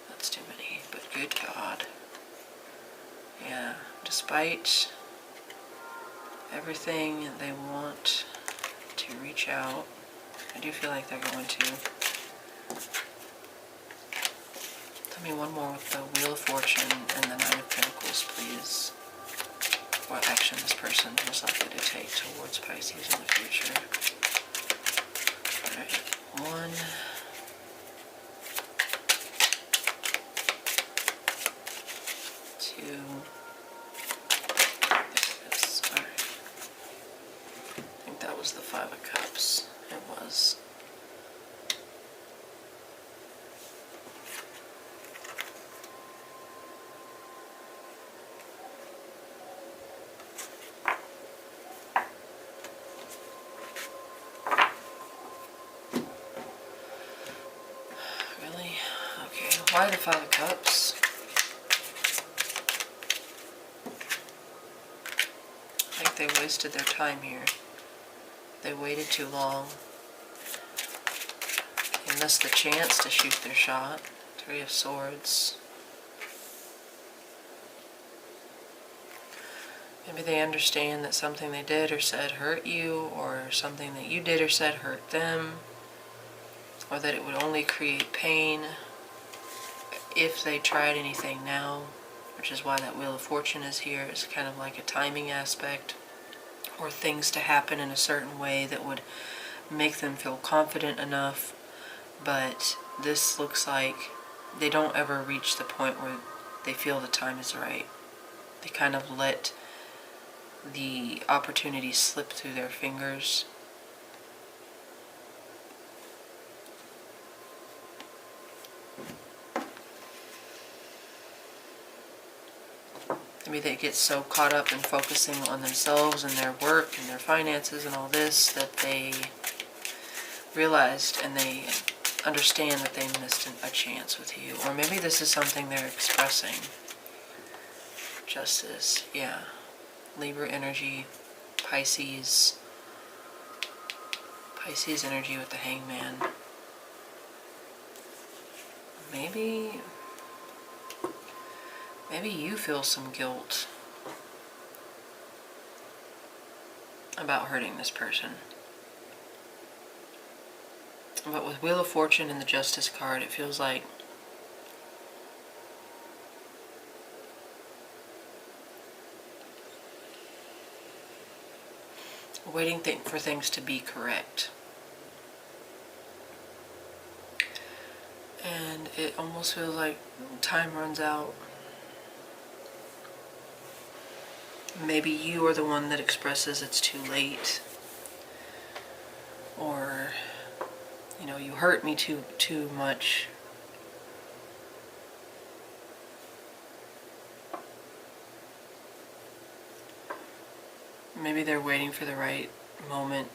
That's too many, but good God. Yeah, despite everything they want to reach out, I do feel like they're going to. Tell me one more with the Wheel of Fortune and the Nine of Pentacles, please. What action this person is most likely to take towards Pisces in the future. Alright, 1, 2, there it is. Alright. I think that was the Five of Cups. It was. Really? Okay, why the Five of Cups? I think they wasted their time here. They waited too long. They missed the chance to shoot their shot. Three of Swords. Maybe they understand that something they did or said hurt you, or something that you did or said hurt them, or that it would only create pain if they tried anything now, which is why that Wheel of Fortune is here, is kind of like a timing aspect, or things to happen in a certain way that would make them feel confident enough. But this looks like they don't ever reach the point where they feel the time is right. They kind of let the opportunity slip through their fingers. Maybe they get so caught up in focusing on themselves and their work and their finances and all this that they realized and they understand that they missed a chance with you. Or maybe this is something they're expressing. Justice, yeah. Libra energy, Pisces energy with the Hangman. Maybe you feel some guilt about hurting this person. But with Wheel of Fortune and the Justice card, it feels like waiting for things to be correct. And it almost feels like time runs out. Maybe you are the one that expresses it's too late. Or, you hurt me too much. Maybe they're waiting for the right moment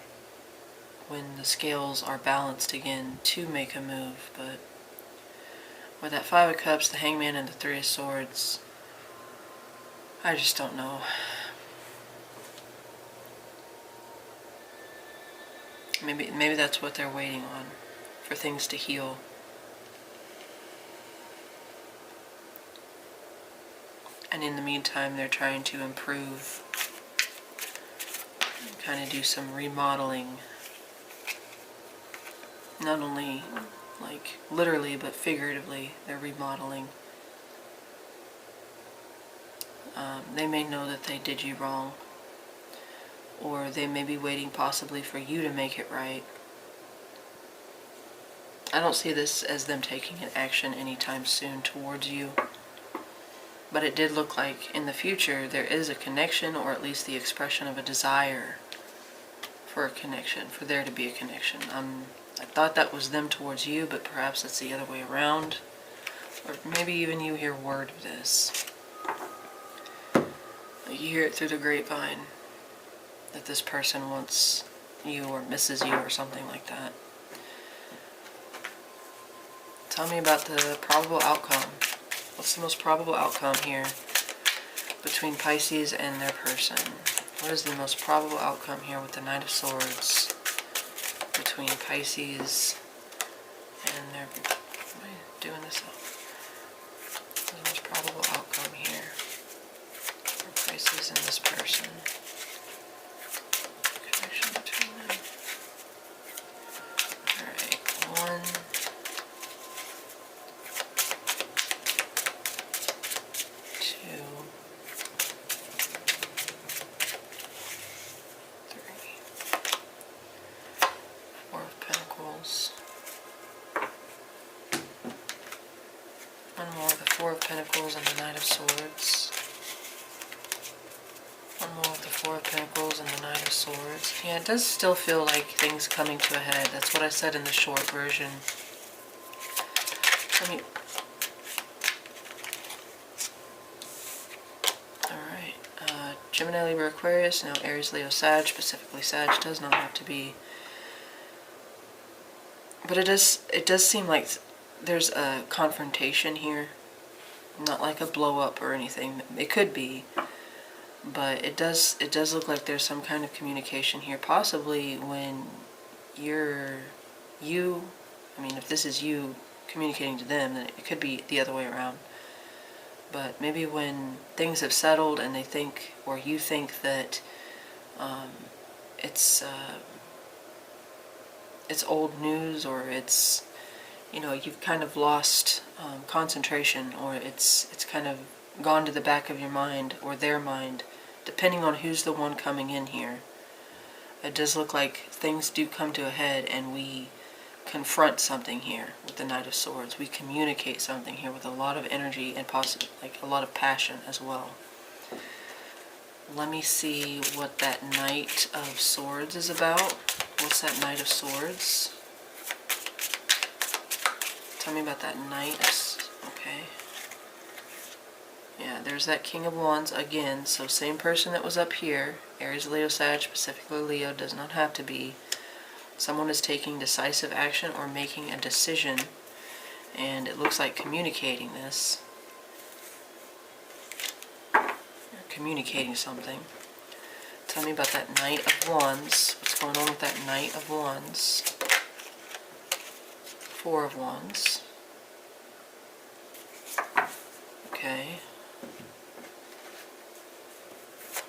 when the scales are balanced again to make a move. But with that Five of Cups, the Hangman, and the Three of Swords, I just don't know. Maybe that's what they're waiting on, for things to heal. And in the meantime, they're trying to improve, kind of do some remodeling. Not only like literally, but figuratively, they're remodeling. They may know that they did you wrong, or they may be waiting possibly for you to make it right. I don't see this as them taking an action anytime soon towards you, but it did look like in the future there is a connection, or at least the expression of a desire for a connection, for there to be a connection. I thought that was them towards you, but perhaps it's the other way around, or maybe even you hear word of this. You hear it through the grapevine that this person wants you or misses you or something like that. Tell me about the probable outcome. What's the most probable outcome here between Pisces and their person? What is the most probable outcome here with the Knight of Swords between Pisces and their... Am I doing this up? What's the most probable outcome here for Pisces and this person? Connection between them. Alright, 1, 2, 3, 4 of Pentacles. One more of the Four of Pentacles and the Knight of Swords. One more of the Four of Pentacles and the Knight of Swords. Yeah, it does still feel like things coming to a head. That's what I said in the short version. Let me... Alright. Gemini, Libra, Aquarius. Now Aries, Leo, Sag. Specifically Sag. Does not have to be... But it does seem like there's a confrontation here. Not like a blow up or anything. It could be. But it does look like there's some kind of communication here, possibly when if this is you communicating to them, then it could be the other way around. But maybe when things have settled and they think, or you think that it's old news, or it's you know, you've kind of lost concentration, or it's kind of gone to the back of your mind or their mind, depending on who's the one coming in here. It does look like things do come to a head, and we confront something here with the Knight of Swords. We communicate something here with a lot of energy and like a lot of passion as well. Let me see what that Knight of Swords is about. What's that Knight of Swords? Tell me about that Knight. Okay. Yeah, there's that King of Wands again. So same person that was up here. Aries, Leo, Sag, specifically Leo, does not have to be. Someone is taking decisive action or making a decision. And it looks like communicating this. Or communicating something. Tell me about that Knight of Wands. What's going on with that Knight of Wands? Four of Wands. Okay.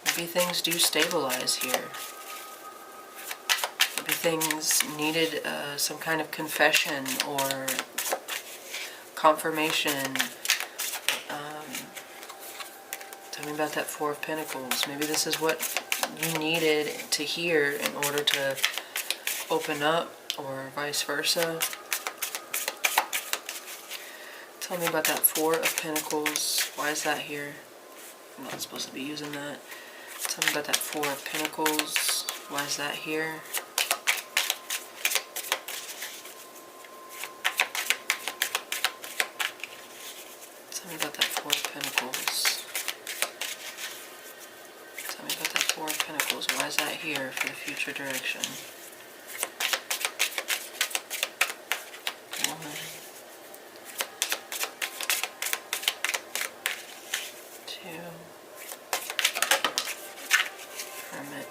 Maybe things do stabilize here. Maybe things needed some kind of confession or confirmation. Tell me about that Four of Pentacles. Maybe this is what you needed to hear in order to open up, or vice versa. Tell me about that Four of Pentacles. Why is that here? I'm not supposed to be using that. Tell me about that Four of Pentacles. Why is that here? Tell me about that Four of Pentacles. Tell me about that Four of Pentacles. Why is that here for the future direction? One, two, Hermit.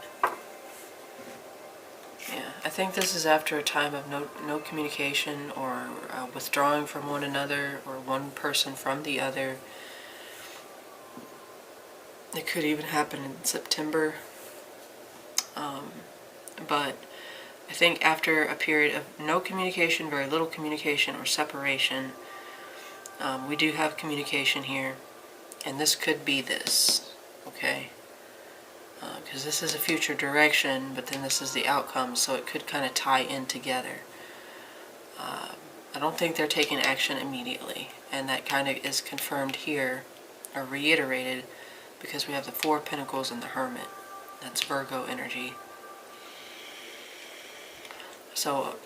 Yeah, I think this is after a time of no communication, or withdrawing from one another, or one person from the other. It could even happen in September. But I think after a period of no communication, very little communication, or separation, we do have communication here. And this could be this, okay? Because this is a future direction, but then this is the outcome, so it could kind of tie in together. I don't think they're taking action immediately, and that kind of is confirmed here, or reiterated, because we have the Four of Pentacles and the Hermit. That's Virgo energy. So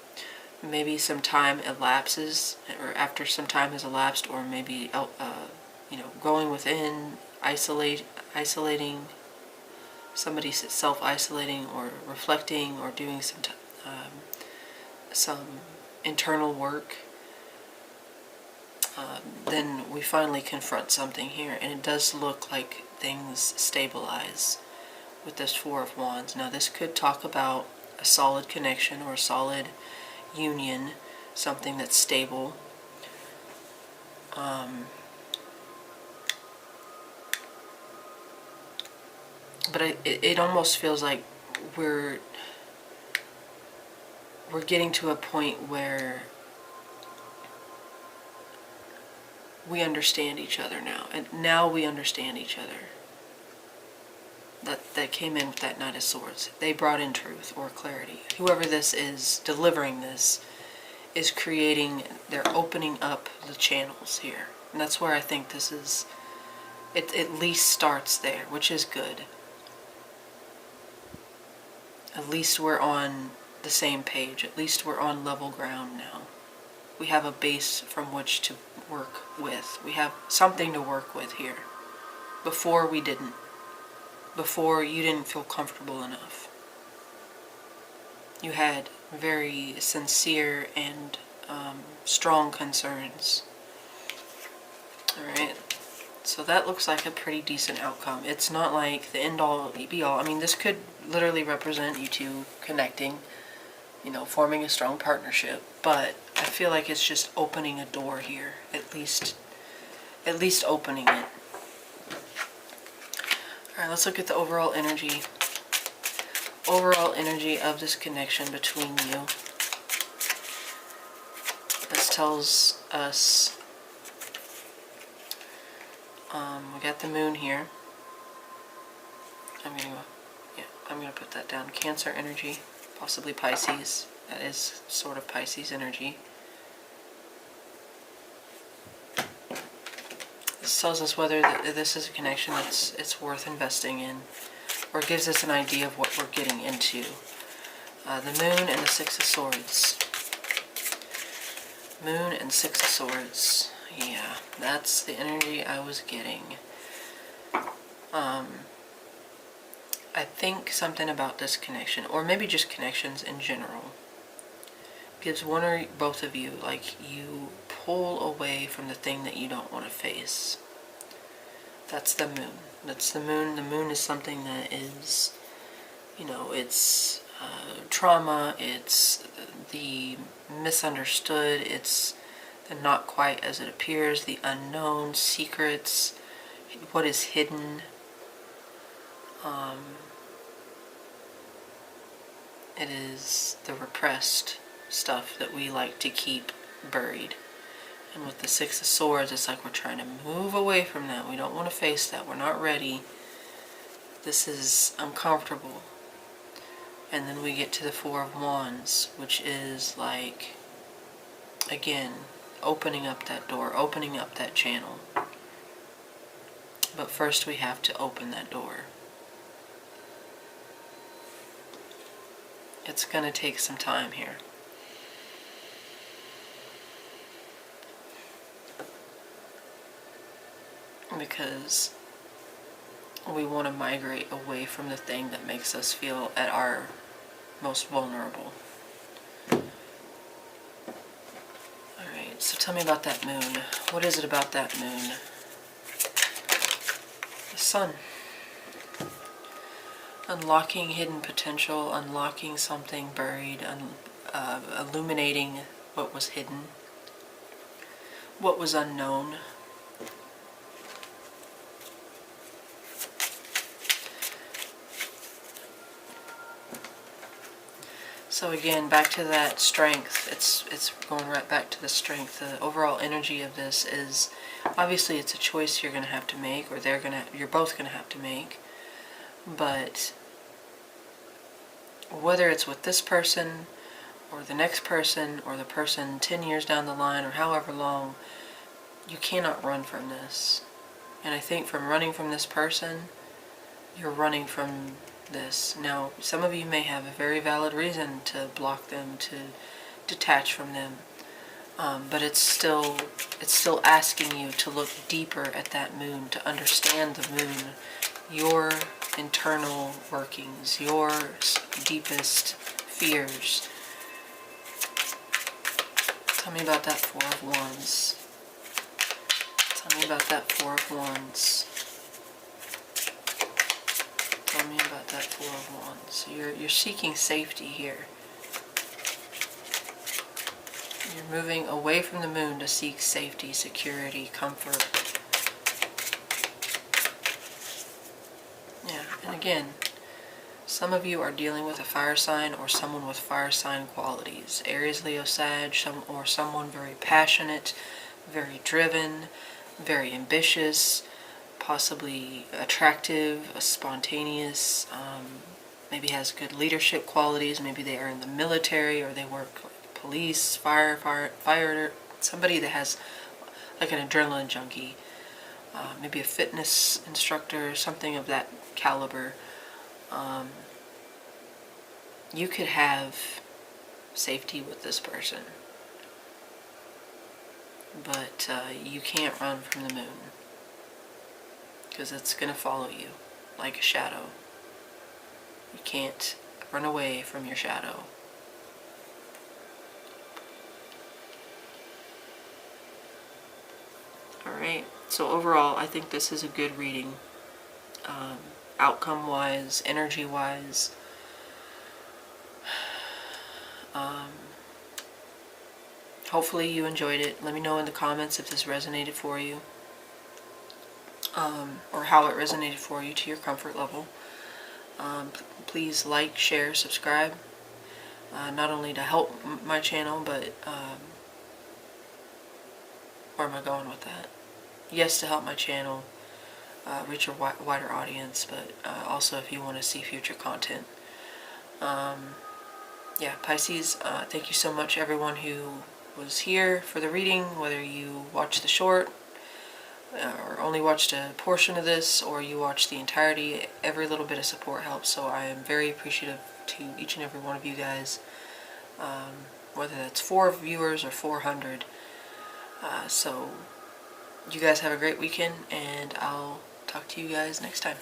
maybe some time elapses, or after some time has elapsed, or maybe you know, going within, isolating, somebody self-isolating, or reflecting, or doing some internal work. Then we finally confront something here, and it does look like things stabilize with this Four of Wands. Now this could talk about a solid connection, or a solid union, something that's stable. But it almost feels like we're getting to a point where we understand each other now. And now we understand each other. That came in with that Knight of Swords. They brought in truth or clarity. Whoever this is delivering this is creating, they're opening up the channels here. And that's where I think this is, it at least starts there, which is good. At least we're on the same page. At least we're on level ground now. We have a base from which to work with. We have something to work with here. Before we didn't. Before you didn't feel comfortable enough. You had very sincere and strong concerns. Alright, so that looks like a pretty decent outcome. It's not like the end-all, be-all. I mean, this could literally represent you two connecting, you know, forming a strong partnership, but I feel like it's just opening a door here, at least opening it. Alright, let's look at the overall energy. Overall energy of this connection between you. This tells us, we got the moon here. I'm gonna put that down. Cancer energy, possibly Pisces. That is sort of Pisces energy. This tells us whether this is a connection it's worth investing in, or gives us an idea of what we're getting into. The moon and the Six of Swords. Moon and Six of Swords. Yeah, that's the energy I was getting. I think something about this connection, or maybe just connections in general, gives one or both of you, like, you pull away from the thing that you don't want to face. That's the moon. That's the moon. The moon is something that is, you know, it's trauma, it's the misunderstood, it's the not quite as it appears, the unknown, secrets, what is hidden. It is the repressed stuff that we like to keep buried. And with the Six of Swords, it's like we're trying to move away from that. We don't want to face that. We're not ready. This is uncomfortable. And then we get to the Four of Wands, which is like, again, opening up that door, opening up that channel. But first we have to open that door. It's going to take some time here. Because we want to migrate away from the thing that makes us feel at our most vulnerable. Alright, so tell me about that moon. What is it about that moon? The sun. Unlocking hidden potential, unlocking something buried, illuminating what was hidden, what was unknown. So again, back to that strength. It's going right back to the strength. The overall energy of this is, obviously it's a choice you're going to have to make, or you're both going to have to make. But whether it's with this person or the next person or the person 10 years down the line or however long, you cannot run from this. And I think from running from this person, you're running from this. Now, some of you may have a very valid reason to block them, to detach from them, but it's still asking you to look deeper at that moon, to understand the moon, your internal workings, your deepest fears. Tell me about that Four of Wands. Tell me about that Four of Wands. Tell me about that Four of Wands. You're seeking safety here. You're moving away from the moon to seek safety, security, comfort. Yeah, and again, some of you are dealing with a fire sign or someone with fire sign qualities. Aries, Leo, Sag, or someone very passionate, very driven, very ambitious, possibly attractive, spontaneous, maybe has good leadership qualities. Maybe they are in the military, or they work like police, fire, somebody that has like an adrenaline junkie. Maybe a fitness instructor, something of that caliber. You could have safety with this person, but you can't run from the moon, because it's going to follow you like a shadow. You can't run away from your shadow. Alright, so overall, I think this is a good reading. Outcome-wise, energy-wise. Hopefully you enjoyed it. Let me know in the comments if this resonated for you. Or how it resonated for you to your comfort level. Please like, share, subscribe. Not only to help my channel, but where am I going with that? Yes, to help my channel reach a wider audience, but also if you want to see future content. Yeah, Pisces, thank you so much everyone who was here for the reading, whether you watched the short or only watched a portion of this, or you watched the entirety. Every little bit of support helps, so I am very appreciative to each and every one of you guys, whether that's 4 viewers or 400. So you guys have a great weekend, and I'll talk to you guys next time.